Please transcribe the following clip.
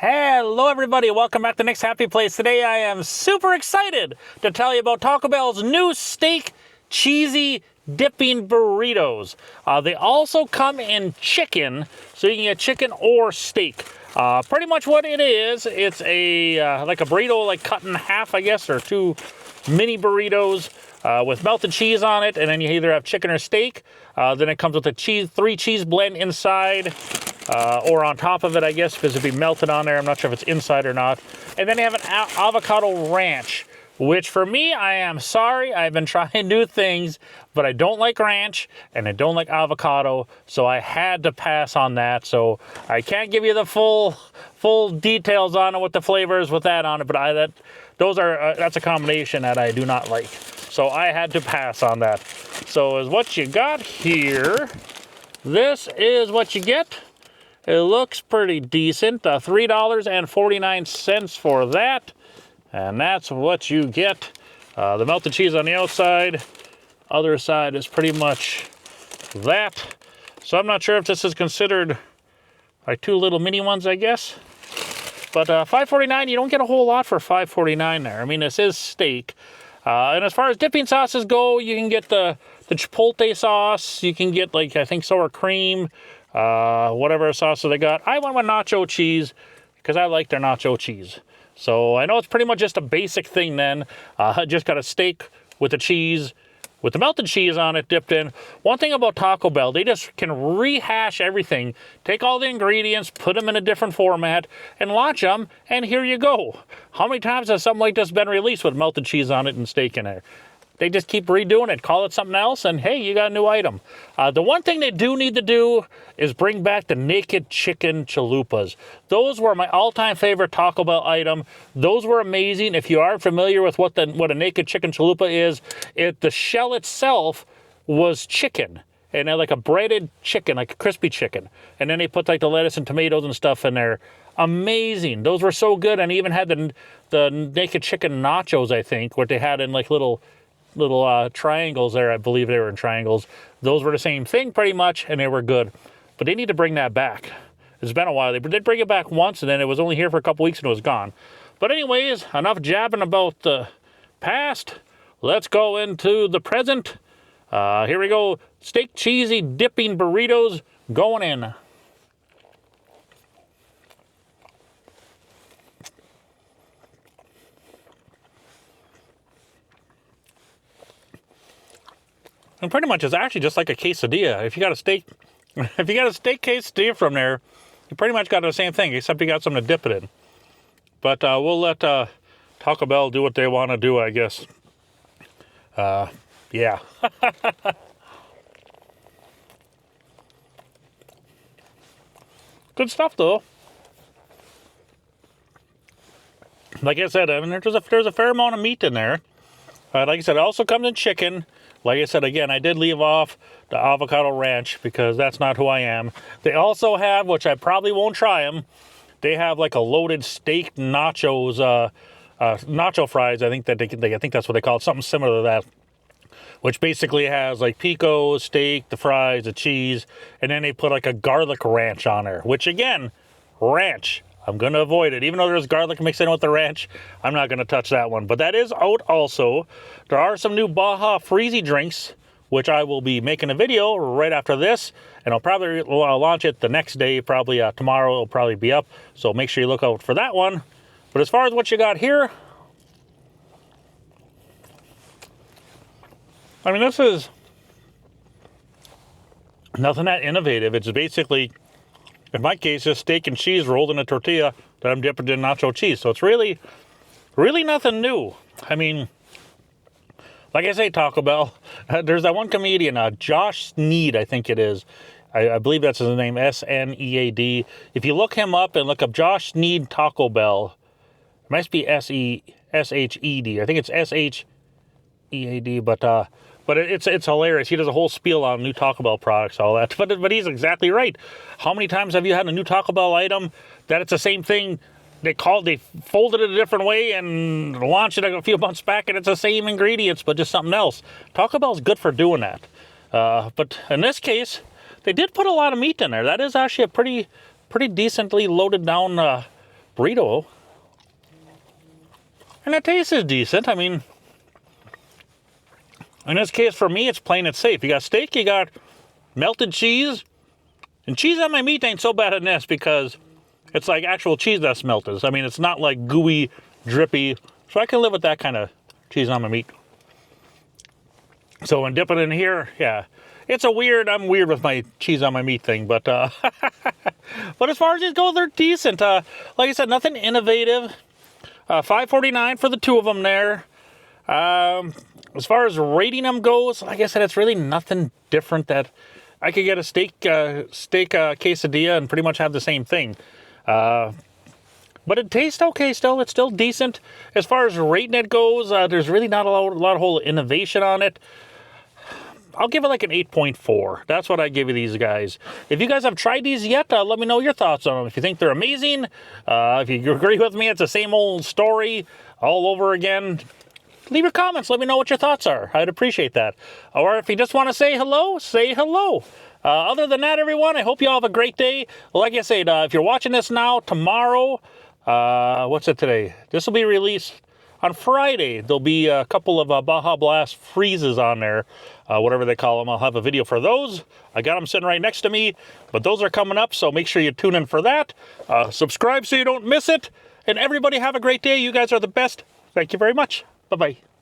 Hello everybody, welcome back to Nick's Happy Place. Today I am super excited to tell you about Taco Bell's new steak cheesy dipping burritos. They also come in chicken, so you can get chicken or steak. Pretty much what it is, it's a like a burrito like cut in half, I guess, or two mini burritos with melted cheese on it, and then you either have chicken or steak. Then it comes with a three cheese blend inside. Or on top of it, I guess, because it'd be melted on there. I'm not sure if it's inside or not. And then you have an avocado ranch, which for me, I am sorry. I've been trying new things, but I don't like ranch and I don't like avocado, so I had to pass on that. So I can't give you the full details on it, what the flavors with that on it, but that's a combination that I do not like. So I had to pass on that. So is what you got here. This is what you get. It looks pretty decent, $3.49 for that, and that's what you get. The melted cheese on the outside, other side is pretty much that. So I'm not sure if this is considered like two little mini ones, I guess. But $5.49, you don't get a whole lot for $5.49 there. I mean, this is steak. And as far as dipping sauces go, you can get the chipotle sauce. You can get, like, I think sour cream. Whatever sauce they got. I went with nacho cheese because I like their nacho cheese. So I know it's pretty much just a basic thing then. Just got a steak with the cheese, with the melted cheese on it dipped in. One thing about Taco Bell, they just can rehash everything. Take all the ingredients, put them in a different format, and launch them, and here you go. How many times has something like this been released with melted cheese on it and steak in there? They just keep redoing it, call it something else, and hey, you got a new item. The one thing they do need to do is bring back the naked chicken chalupas. Those were my all-time favorite Taco Bell item. Those were amazing. If you aren't familiar with what a naked chicken chalupa is, the shell itself was chicken. And they're like a breaded chicken, like a crispy chicken. And then they put like the lettuce and tomatoes and stuff in there. Amazing. Those were so good. And even had the naked chicken nachos, I think, what they had in like little triangles there. I believe they were in triangles. Those were the same thing pretty much, and they were good. But they need to bring that back. It's been a while. They did bring it back once, and then it was only here for a couple weeks and it was gone. But anyways, enough jabbing about the past. Let's go into the present. Here we go. Steak cheesy dipping burritos going in. And pretty much it's actually just like a quesadilla. If you got a steak quesadilla from there, you pretty much got the same thing, except you got something to dip it in. But we'll let Taco Bell do what they want to do, I guess. Yeah. Good stuff, though. Like I said, I mean, there's a fair amount of meat in there. Like I said, it also comes in chicken. Like I said, again, I did leave off the avocado ranch because that's not who I am. They also have, which I probably won't try them, they have like a loaded steak nachos, nacho fries. I think I think that's what they call it, something similar to that. Which basically has like pico, steak, the fries, the cheese, and then they put like a garlic ranch on there. Which again, ranch. I'm going to avoid it. Even though there's garlic mixed in with the ranch, I'm not going to touch that one. But that is out also. There are some new Baja Freezy drinks, which I will be making a video right after this. And I'll probably launch it the next day. Probably tomorrow it'll probably be up. So make sure you look out for that one. But as far as what you got here, I mean, this is nothing that innovative. It's basically, in my case, just steak and cheese rolled in a tortilla that I'm dipping in nacho cheese. So it's really, really nothing new. I mean, like I say, Taco Bell, there's that one comedian, Josh Sneed, I think it is. I believe that's his name, S-N-E-A-D. If you look him up and look up Josh Sneed Taco Bell, it must be S-H-E-D. I think it's S-H-E-A-D, but it's hilarious. He does a whole spiel on new Taco Bell products, all that. But he's exactly right. How many times have you had a new Taco Bell item that it's the same thing? They folded it a different way and launched it a few months back, and it's the same ingredients, but just something else. Taco Bell's good for doing that. But in this case, they did put a lot of meat in there. That is actually a pretty decently loaded down burrito. And the taste is decent. I mean, in this case, for me, it's plain and safe. You got steak, you got melted cheese. And cheese on my meat ain't so bad in this because it's like actual cheese that's melted. I mean, it's not like gooey, drippy. So I can live with that kind of cheese on my meat. So when dipping in here, yeah. I'm weird with my cheese on my meat thing. But but as far as these go, they're decent. Like I said, nothing innovative. $5.49 for the two of them there. As far as rating them goes, like I said, it's really nothing different that I could get a steak quesadilla and pretty much have the same thing. But it tastes okay still. It's still decent. As far as rating it goes, there's really not a lot of whole innovation on it. I'll give it like an 8.4. That's what I give you these guys. If you guys have tried these yet, let me know your thoughts on them. If you think they're amazing, if you agree with me, it's the same old story all over again, leave your comments. Let me know what your thoughts are. I'd appreciate that. Or if you just want to say hello, say hello. Other than that, everyone, I hope you all have a great day. Like I said, if you're watching this now, tomorrow, what's it today? This will be released on Friday. There'll be a couple of Baja Blast freezes on there, whatever they call them. I'll have a video for those. I got them sitting right next to me, but those are coming up, so make sure you tune in for that. Subscribe so you don't miss it. And everybody have a great day. You guys are the best. Thank you very much. Bye-bye.